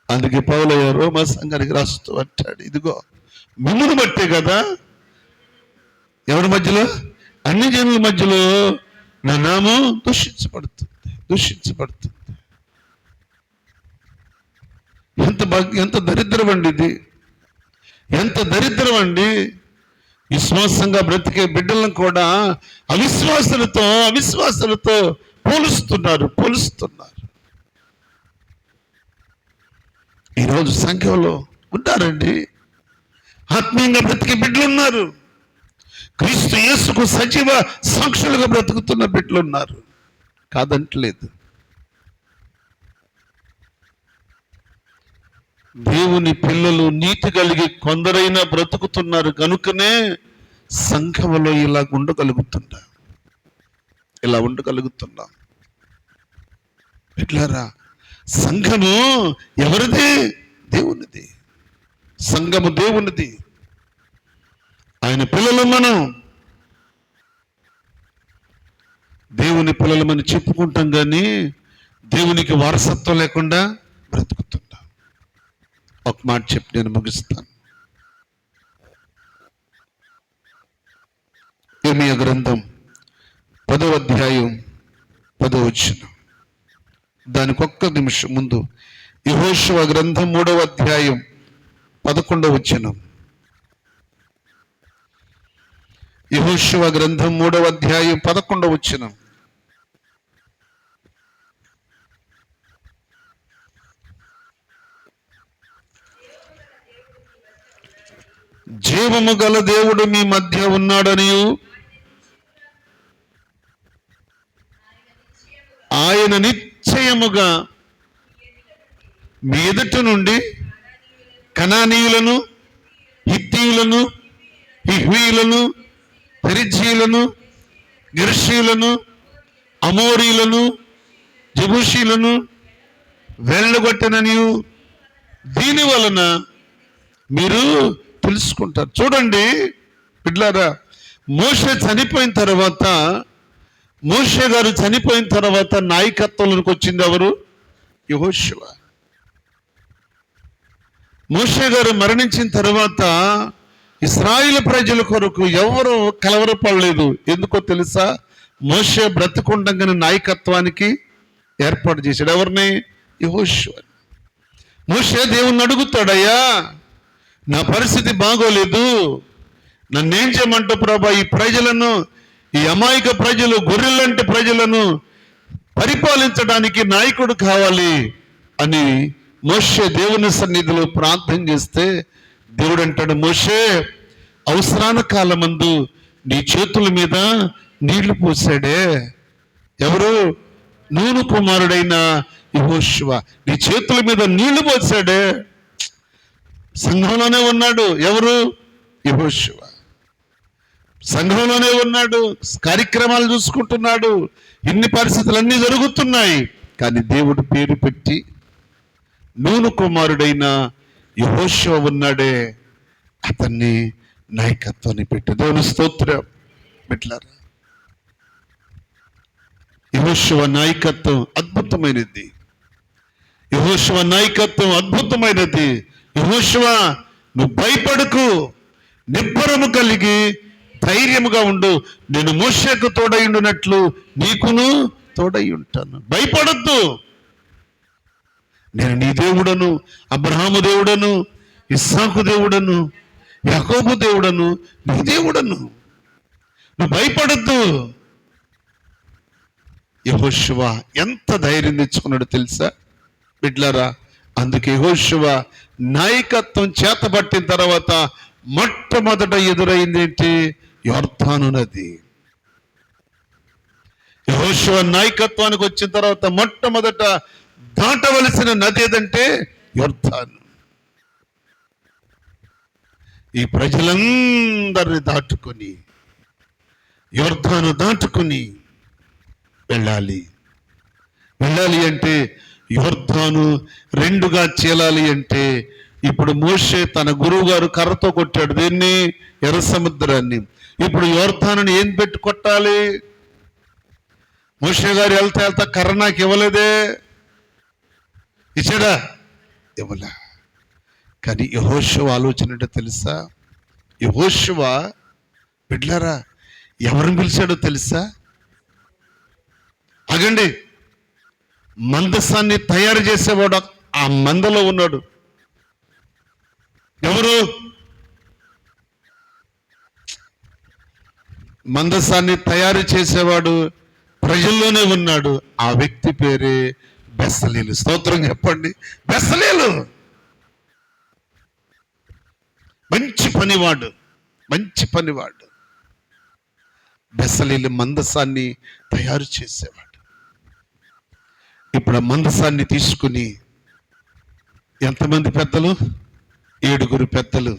అందుకే పౌలయ్య రోమా సంఘానికి రాస్తూ అంటాడు, ఇదిగో మిమ్మును బట్టే కదా, ఎవరి మధ్యలో? అన్ని జనుల మధ్యలో నా నామం దూషించబడుతుంది. ఎంత దరిద్రం అండి ఇది, ఎంత దరిద్రం అండి. విశ్వాసంగా బ్రతికే బిడ్డలను కూడా అవిశ్వాసులతో పోలుస్తున్నారు. ఈరోజు సంఘంలో ఉంటారండి, ఆత్మీయంగా బ్రతికే బిడ్డలు ఉన్నారు. క్రీస్తు యేసుకు సజీవ సాక్షులుగా బ్రతుకుతున్న బిడ్డలు ఉన్నారు, కాదంటలేదు. దేవుని పిల్లలు నీతి కలిగి కొందరైనా బ్రతుకుతున్నారు కనుకనే సంఘములో ఇలా ఉండగలుగుతున్నాం. ఎట్లారా? సంఘము ఎవరిది? దేవునిది. సంఘము దేవునిది. ఆయన పిల్లలు మనం. దేవుని పిల్లలమని చెప్పుకుంటాం కానీ దేవునికి వారసత్వం లేకుండా బ్రతుకుతున్నాం. ఒక మాట చెప్పి నేను ముగిస్తాను. ఇర్మీయా గ్రంథం 10వ అధ్యాయం 10వ వచనం. దానికి ఒక్క నిమిషం ముందు యెహోషువ గ్రంథం 3వ అధ్యాయం 11వ వచనం. యెహోషువ గ్రంథం 3వ అధ్యాయం 11వ వచనం. జీవము గల దేవుడు మీ మధ్య ఉన్నాడనియు ఆయన నిశ్చయముగా మీ ఎదుట నుండి కనానీయులను, హిత్తీయులను, హివ్వీయులను, పెరిజ్జీయులను, గిర్షీయులను, అమోరీయులను, జెబూషీయులను వెళ్ళగొట్టననియు దీని వలన మీరు తెలుసుకుంటారు. చూడండి బిడ్డలారా, మోషే గారు చనిపోయిన తర్వాత నాయకత్వంలోకి వచ్చింది ఎవరు? యెహోషువ. మోషే గారు మరణించిన తర్వాత ఇశ్రాయేలు ప్రజల కొరకు ఎవరు కలవరపడలేదు. ఎందుకో తెలుసా? మోషే బ్రతికుండగానే నాయకత్వానికి ఏర్పాటు చేశాడు. ఎవరిని? యెహోషువ. మోషే దేవుణ్ణి అడుగుతాడయ్యా, నా పరిస్థితి బాగోలేదు, నన్నేం చేయమంటావు ప్రభా? ఈ ప్రజలను, ఈ అమాయక ప్రజలు, గొర్రెలంటి ప్రజలను పరిపాలించడానికి నాయకుడు కావాలి అని మోషే దేవుని సన్నిధిలో ప్రార్థన చేస్తే దేవుడు అంటాడు, మోషే అవసరాన కాలమందు నీ చేతుల మీద నీళ్లు పోసాడే. ఎవరు? నూను కుమారుడైన యెహోషువ నీ చేతుల మీద నీళ్లు పోసాడే. సంఘంలోనే ఉన్నాడు. ఎవరు? యెహోషువ సంఘంలోనే ఉన్నాడు, కార్యక్రమాలు చూసుకుంటున్నాడు, ఇన్ని పరిస్థితులు అన్నీ జరుగుతున్నాయి. కానీ దేవుడు పేరు పెట్టి నూను కుమారుడైన యెహోషువ ఉన్నాడే, అతన్ని నాయకత్వాన్ని పెట్టు. దేవుని స్తోత్రం. పెట్టారా? యెహోషువ నాయకత్వం అద్భుతమైనది. యెహోషువ నాయకత్వం అద్భుతమైనది. యెహోషువ నువ్వు భయపడకు, నిబ్బరము కలిగి ధైర్యముగా ఉండు. నేను మోషేకు తోడై ఉండినట్లు నీకును తోడై ఉంటాను. భయపడద్దు. నేను నీ దేవుడను, అబ్రహాము దేవుడను, ఇస్సాకు దేవుడను, యాకోబు దేవుడను, నీ దేవుడను. నువ్వు భయపడద్దు. యెహోషువ ఎంత ధైర్యం తెచ్చుకున్నాడు తెలుసా బిడ్లారా? అందుకే యెహోషువ నాయకత్వం చేతబట్టిన తర్వాత మొట్టమొదట ఎదురైంది ఏంటి? యొర్దాను నది. యెహోషువ నాయకత్వానికి వచ్చిన తర్వాత మొట్టమొదట దాటవలసిన నది ఏదంటే యొర్దాను. ఈ ప్రజలందరిని దాటుకొని యొర్దాను దాటుకొని వెళ్ళాలి. అంటే యొర్దాను రెండుగా చీలాలి అంటే ఇప్పుడు మోషే తన గురువు గారు కర్రతో కొట్టాడు దీన్ని, ఎర్ర సముద్రాన్ని. ఇప్పుడు యొర్దానుని ఏం పెట్టి కొట్టాలి? మోషే గారు వెళ్తా కర్ర నాకు ఇవ్వలేదే. ఇచ్చాడా? ఇవ్వలే. కానీ యెహోషువ ఆలోచన ఏంటో తెలుసా? యెహోషువ బిడ్డలారా ఎవరిని పిలిచాడో తెలుసా? ఆగండి. మందసాన్ని తయారు చేసేవాడు ఆ మందలో ఉన్నాడు. ఎవరు? మందసాన్ని తయారు చేసేవాడు ప్రజల్లోనే ఉన్నాడు. ఆ వ్యక్తి పేరే బెసలేలు. స్తోత్రం చెప్పండి. బెసలేలు మంచి పనివాడు, మంచి పనివాడు. బెసలేలు మందసాన్ని తయారు చేసేవాడు. ఇప్పుడు ఆ మందసాన్ని తీసుకుని ఎంతమంది పెద్దలు? 7 పెద్దలు,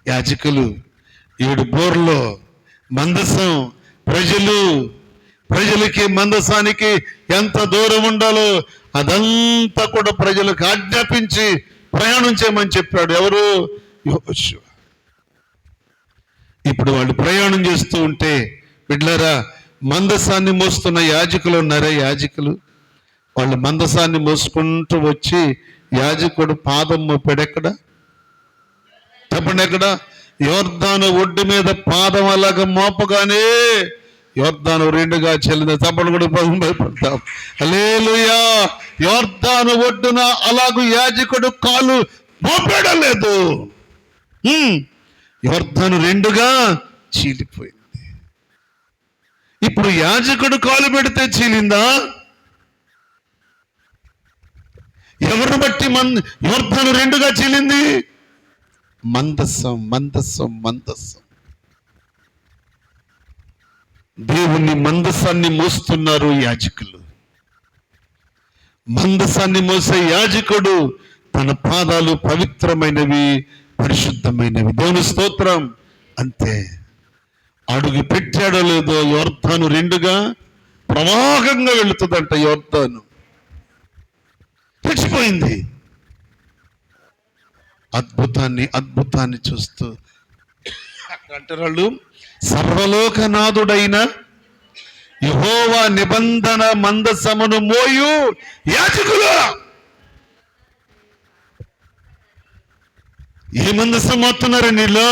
యాజకులు, 7 బోర్లో మందసం, ప్రజలకి మందసానికి ఎంత దూరం ఉండాలో అదంతా కూడా ప్రజలకు ఆజ్ఞాపించి ప్రయాణం చేయమని చెప్పాడు. ఎవరు? యెహోషువ. ఇప్పుడు వాళ్ళు ప్రయాణం చేస్తూ ఉంటే బిడ్డలారా మందసాన్ని మోస్తున్న యాజకులు ఉన్నారే, యాజకులు వాళ్ళు మందసాన్ని మోసుకుంటూ వచ్చి యాజకుడు పాదం మోపాడు. ఎక్కడ? చెప్పండి ఎక్కడ? యొర్దాను ఒడ్డు మీద పాదం అలాగ మోపగానే యొర్దాను రెండుగా చెల్లింది. తప్పడు కూడా భయపడతాం. హల్లెలూయా. యొర్దాను ఒడ్డున అలాగూ యాజకుడు కాలు మోపడం లేదు. యొర్దాను రెండుగా చీలిపోయింది. ఇప్పుడు యాజకుడు కాలు పెడితే చీలిందా? ఎవరిని బట్టి యొర్దాను రెండుగా చీలింది? మందసం. దేవుని మందసాన్ని మోస్తున్నారు యాజకులు. మందసాన్ని మోసే యాజకుడు తన పాదాలు పవిత్రమైనవి, పరిశుద్ధమైనవి. దేవుని స్తోత్రం. అంతే. అడుగు పెట్టాడో లేదో యొర్దాను రెండుగా ప్రవాహంగా వెళుతుందంట. యొర్దాను చచ్చిపోయింది. అద్భుతాన్ని చూస్తూ అంటారు, సర్వలోకనాథుడైన యెహోవా నిబంధన మందసమును మోయు యాజకులు. ఏ మందసం మోస్తున్నారు నీలో?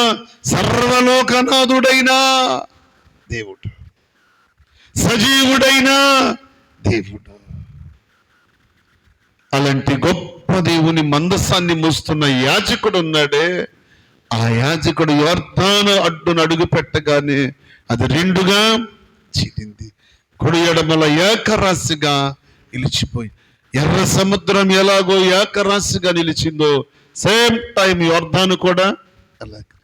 సర్వలోకనాథుడైన దేవుడు, సజీవుడైన దేవుడు. అలాంటి గొప్ప దేవుని మందసాన్ని మోస్తున్న యాజకుడు ఉన్నాడే, ఆ యాజకుడు యోర్దాను అడ్డును అడుగు పెట్టగానే అది రెండుగా చీలింది. కుడి ఎడమల ఏకరాశిగా నిలిచిపోయి, ఎర్ర సముద్రం ఎలాగో ఏకరాశిగా నిలిచిందో సేమ్ టైం యోర్దాను కూడా అలాగే.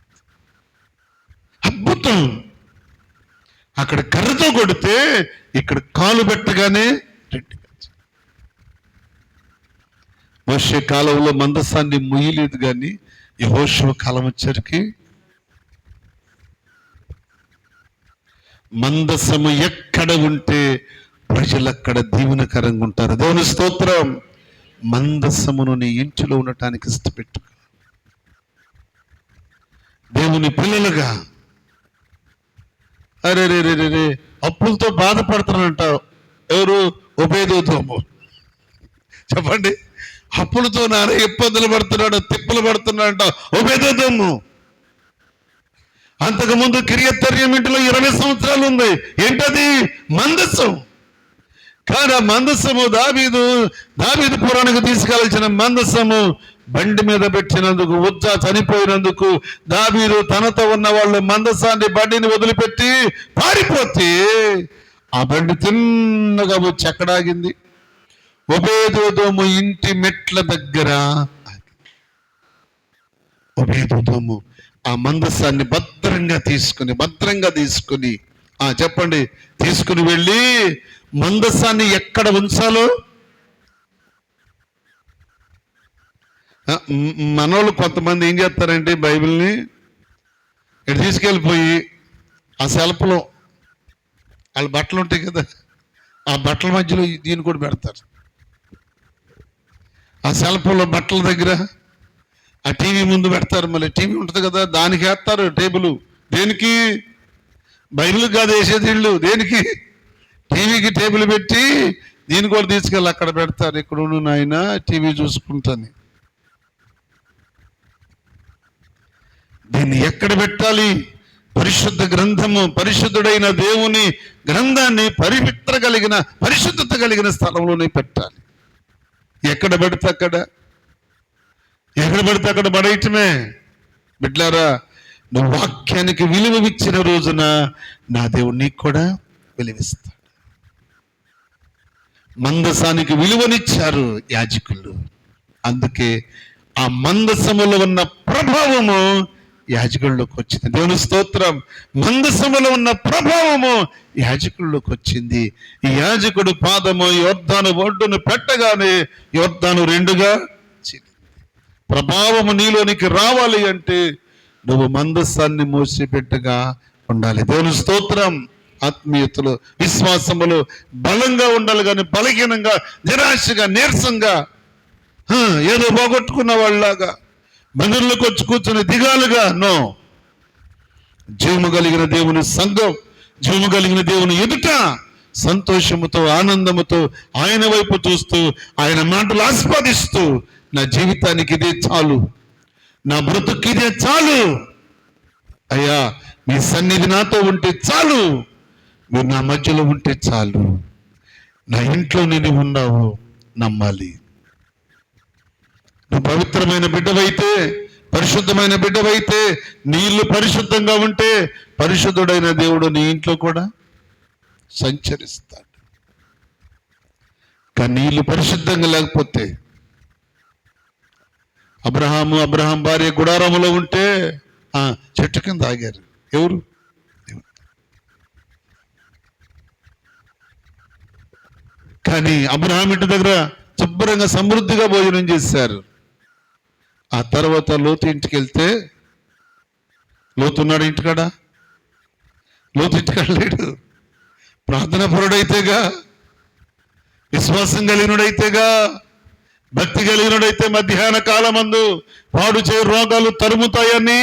అద్భుతం. అక్కడ కర్రతో కొడితే ఇక్కడ కాలు పెట్టగానే రెండు. మోషే కాలంలో మందసాన్ని ముయ్యలేదు, కానీ యెహోషువ కాలం వచ్చరికి మందసము ఎక్కడ ఉంటే ప్రజలు అక్కడ దీవెనకరంగా ఉంటారు. దేవుని స్తోత్రం. మందసమును నీ ఇంటిలో ఉండటానికి ఇష్టపెట్టు. దేవుని పిల్లలుగా అరే రే రే రే అప్పులతో బాధపడుతున్నారంటారు. ఎవరు? ఒబేదోదోము. చెప్పండి. అప్పులతో నాన్న ఇబ్బందులు పడుతున్నాడు, తిప్పలు పడుతున్నాడు ఒబేదోదోము. అంతకుముందు కిరియత్తర్యం ఇంటిలో 20 సంవత్సరాలు ఉంది. ఏంటది? మందసం. కానీ ఆ మందసము దావీదు పురానికి తీసుకెళ్లాల్సిన మందసము బండి మీద పెట్టినందుకు, ఉజ్జా చనిపోయినందుకు దావీదు తనతో ఉన్న వాళ్ళు మందసాన్ని బండిని వదిలిపెట్టి పారిపోతే ఆ బండి తిన్నగా వచ్చి ఎక్కడాగింది? ఒబేదోదోము ఇంటి మెట్ల దగ్గర. ఒబేదోదోము ఆ మందసాన్ని భద్రంగా తీసుకుని చెప్పండి, తీసుకుని వెళ్ళి మందసాన్ని ఎక్కడ ఉంచాలో, మనోళ్ళు కొంతమంది ఏం చేస్తారంటే బైబిల్ని ఇక్కడ తీసుకెళ్ళిపోయి ఆ సెల్ఫ్లో వాళ్ళ బట్టలు ఉంటాయి కదా, ఆ బట్టల మధ్యలో దీన్ని కూడా పెడతారు. ఆ సెల్ఫ్లో బట్టల దగ్గర ఆ టీవీ ముందు పెడతారు. మళ్ళీ టీవీ ఉంటుంది కదా, దానికి వేస్తారు టేబుల్. దేనికి? బైబిల్ కాదు వేసేది వీళ్ళు. దేనికి? టీవీకి టేబుల్ పెట్టి దీన్ని కూడా తీసుకెళ్ళి అక్కడ పెడతారు. ఇక్కడ నాయన టీవీ చూసుకుంటాను. దీన్ని ఎక్కడ పెట్టాలి? పరిశుద్ధ గ్రంథము, పరిశుద్ధుడైన దేవుని గ్రంథాన్ని పరిశుద్ధత కలిగిన స్థలంలోనే పెట్టాలి. ఎక్కడ పడితే అక్కడ పడేయటమే. బిడ్లారా, నువ్వు వాక్యానికి విలువ ఇచ్చిన రోజున నా దేవుడు నీకు కూడా విలువిస్తాడు. మందసానికి విలువనిచ్చారు యాజకులు. అందుకే ఆ మందసములో ఉన్న ప్రభావము యాజకుల్లోకి వచ్చింది. దేవుని స్తోత్రం. మందసములో ఉన్న ప్రభావము యాజకుల్లోకి వచ్చింది. ఈ యాజకుడు పాదము యోర్దాను ఒడ్డును పెట్టగానే యోర్దాను రెండుగా ప్రభావము నీలోనికి రావాలి అంటే నువ్వు మందసాన్ని మోసిపెట్టగా ఉండాలి. దేవుని స్తోత్రం. ఆత్మీయతలు, విశ్వాసములు బలంగా ఉండాలి, కానీ బలహీనంగా, నిరాశగా, నీరసంగా, ఏదో పోగొట్టుకున్న వాళ్ళలాగా మందిరంలోకి వచ్చి కూర్చొని దిగాలుగా నో. జీవము కలిగిన దేవుని సంఘం, జీవము కలిగిన దేవుని ఎదుట సంతోషముతో, ఆనందముతో ఆయన వైపు చూస్తూ, ఆయన మాటలు ఆస్వాదిస్తూ, నా జీవితానికి ఇదే చాలు, నా బ్రతుకు ఇదే చాలు అయ్యా, మీ సన్నిధి నాతో ఉంటే చాలు, మీరు నా మధ్యలో ఉంటే చాలు, నా ఇంట్లో నేను ఉన్నావు నమ్మాలి. నువ్వు పవిత్రమైన బిడ్డవైతే, పరిశుద్ధమైన బిడ్డవైతే, నీ ఇల్లు పరిశుద్ధంగా ఉంటే పరిశుద్ధుడైన దేవుడు నీ ఇంట్లో కూడా సంచరిస్తాడు. కానీ నీ ఇల్లు పరిశుద్ధంగా లేకపోతే, అబ్రహాం భార్య గుడారములో ఉంటే చెట్టు కింద ఆగారు. ఎవరు? కానీ అబ్రహాం ఇంటి దగ్గర శుభ్రంగా సమృద్ధిగా భోజనం చేశారు. ఆ తర్వాత లోతు ఇంటికి వెళ్తే, లోతున్నాడు ఇంటికాడ? లోతు ఇంటికాడ లేడు. ప్రార్థనా పరుడైతేగా, విశ్వాసం కలిగినడైతేగా, భక్తి కలిగినడైతే మధ్యాహ్న కాలమందు పాడు చే రోగాలు తరుముతాయని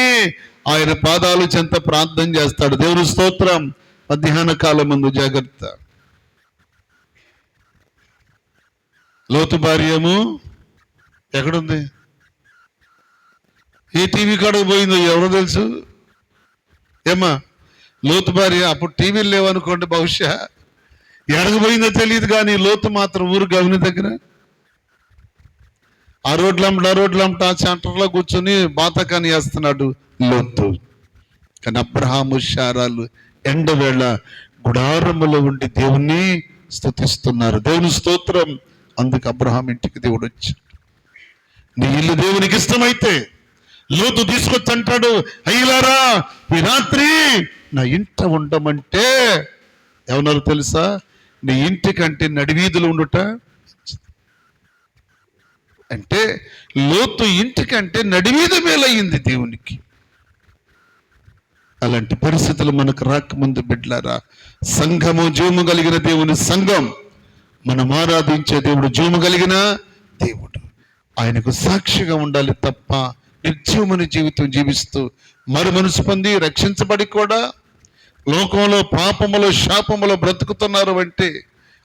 ఆయన పాదాలు చెంత ప్రార్థన చేస్తాడు. దేవుని స్తోత్రం. మధ్యాహ్న కాలమందు జాగ్రత్త. లోతు భార్యము ఎక్కడుంది? ఏ టీవీ కాడకు పోయిందో ఎవరో తెలుసు? ఏమ్మా, లోతు భార్య అప్పుడు టీవీలు లేవనుకోండి, బహుశా ఎడకపోయిందో తెలియదు, కానీ లోతు మాత్రం ఊరు గవిని దగ్గర ఆ రోడ్లంట సెంటర్లో కూర్చొని బాతకాన్ని వేస్తున్నాడు లోతు. కానీ అబ్రహాము శారాలు ఎండవేళ గుడారములో ఉండి దేవుణ్ణి స్తుతిస్తున్నారు. దేవుని స్తోత్రం. అందుకు అబ్రహాం ఇంటికి దేవుడు వచ్చి, నీ ఇల్లు దేవునికి ఇష్టమైతే లోతు తీసుకొచ్చి అంటాడు, అయ్యలారా ఈ రాత్రి నా ఇంట ఉండమంటే ఏమన్నారు తెలుసా? నీ ఇంటికంటే నడివీధులు ఉండుట. అంటే లోతు ఇంటికంటే నడివీధి మేలయ్యింది దేవునికి. అలాంటి పరిస్థితులు మనకు రాకముందు బిడ్డలారా, సంఘము జీవము కలిగిన దేవుని సంఘం, మనం ఆరాధించే దేవుడు జీవము కలిగిన దేవుడు. ఆయనకు సాక్షిగా ఉండాలి తప్ప నిర్జీవమైన జీవితం జీవిస్తూ మరు మనసు పొంది రక్షించబడి కూడా లోకంలో పాపములో శాపములో బ్రతుకుతున్నారు అంటే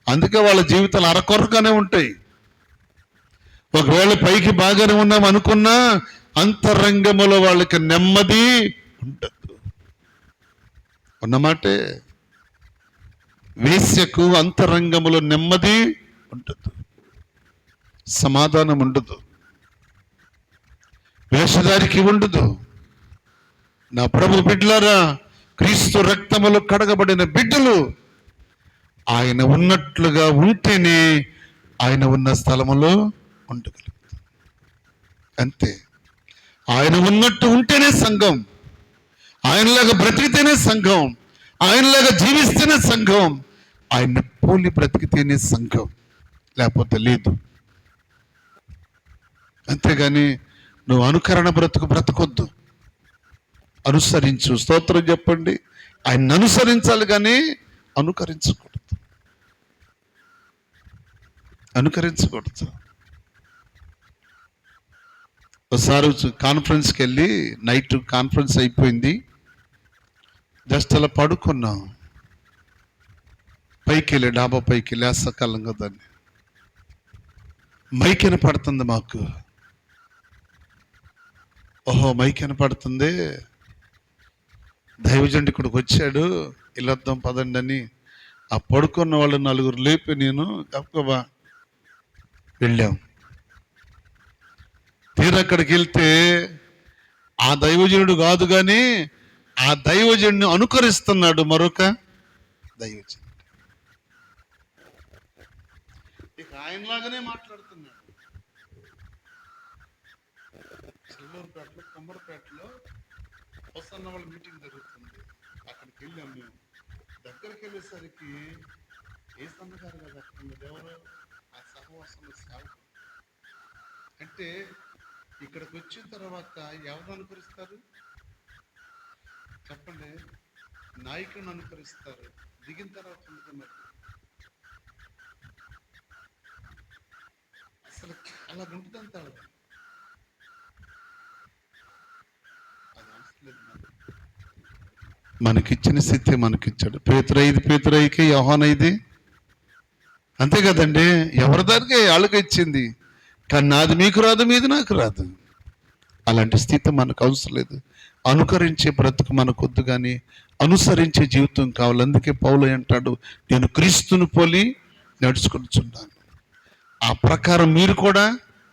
అందుకే వాళ్ళ జీవితాలు అరకొరగానే ఉంటాయి. ఒకవేళ పైకి బాగానే ఉన్నాం అనుకున్నా అంతరంగములో వాళ్ళకి నెమ్మది ఉండదు. అన్నమాటే వేశ్యకు అంతరంగములో నెమ్మది ఉండదు, సమాధానం ఉండదు, వేషధారికి ఉండదు. నా ప్రభు బిడ్డలారా, క్రీస్తు రక్తములో కడగబడిన బిడ్డలు ఆయన ఉన్నట్లుగా ఉంటేనే ఆయన ఉన్న స్థలములో ఉండగలుగుతారు. అంతే. ఆయన ఉన్నట్టు ఉంటేనే సంఘం, ఆయనలాగా బ్రతికితేనే సంఘం, ఆయనలాగా జీవిస్తేనే సంఘం, ఆయన పోలి బ్రతికితేనే సంఘం, లేకపోతే లేదు. అంతేగాని నువ్వు అనుకరణ బ్రతకొద్దు, అనుసరించు. స్తోత్రం చెప్పండి. ఆయన అనుసరించాలి కానీ అనుకరించకూడదు. ఒకసారి కాన్ఫరెన్స్కి వెళ్ళి నైట్ కాన్ఫరెన్స్ అయిపోయింది, జస్ట్ అలా పడుకున్నాం. పైకి వెళ్ళి డాబా పైకి వెళ్ళి సకాలం కదండి, మైక్ వినపడుతుంది మాకు. ఓహో మైక్ వినపడుతుంది, దైవజనుడు ఇక్కడికి వచ్చాడు, వెళ్ళొద్దాం పదండి అని ఆ పడుకున్న వాళ్ళు నలుగురు లేపి నేను గబగబా వెళ్ళాం. తీరక్కడికి వెళ్తే ఆ దైవజనుడు కాదు కానీ ఆ దైవజనుడిని అనుకరిస్తున్నాడు మరొక దైవజనుడు. ఇక ఆయనలాగానే మాట్లాడుతున్నాడు. సిల్వర్పేటలో కొమ్మరపేటలో వస్తున్న వాళ్ళ మీటింగ్ జరుగుతుంది. అక్కడికి వెళ్ళాం మేము. దగ్గరికి వెళ్ళేసరికి ఏ సన్నగారు కదా అక్కడ ఎవరు ఆ సహవాసంలో సాగు అంటే ఇక్కడికి వచ్చిన తర్వాత ఎవరు అనుకరిస్తారు చెప్పండి? నాయకుడిని అనుకరిస్తారు. దిగిన తర్వాత ఉంటుంది అసలు అలా ఉంటుందంత అది అవసరం. మనకిచ్చిన స్థితి మనకిచ్చాడు. పేతురైకి యోహానైది అంతే కదండి. ఎవరి దానికి వాళ్ళకి ఇచ్చింది, కానీ నాది మీకు రాదు, మీది నాకు రాదు. అలాంటి స్థితి మనకు అవసరం లేదు. అనుకరించే బ్రతుకు మనకొద్దు కానీ అనుసరించే జీవితం కావాలి. అందుకే పౌలు అంటాడు, నేను క్రీస్తును పోలి నడుచుకుంటున్నాను, ఆ ప్రకారం మీరు కూడా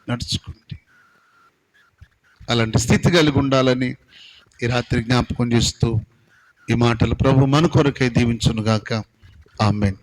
నడుచుకోండి. అలాంటి స్థితి కలిగి ఉండాలని ఈ రాత్రి జ్ఞాపకం చేస్తూ ఈ మాటలు ప్రభు మన కొరకై దీవించును గాక. ఆమేన్.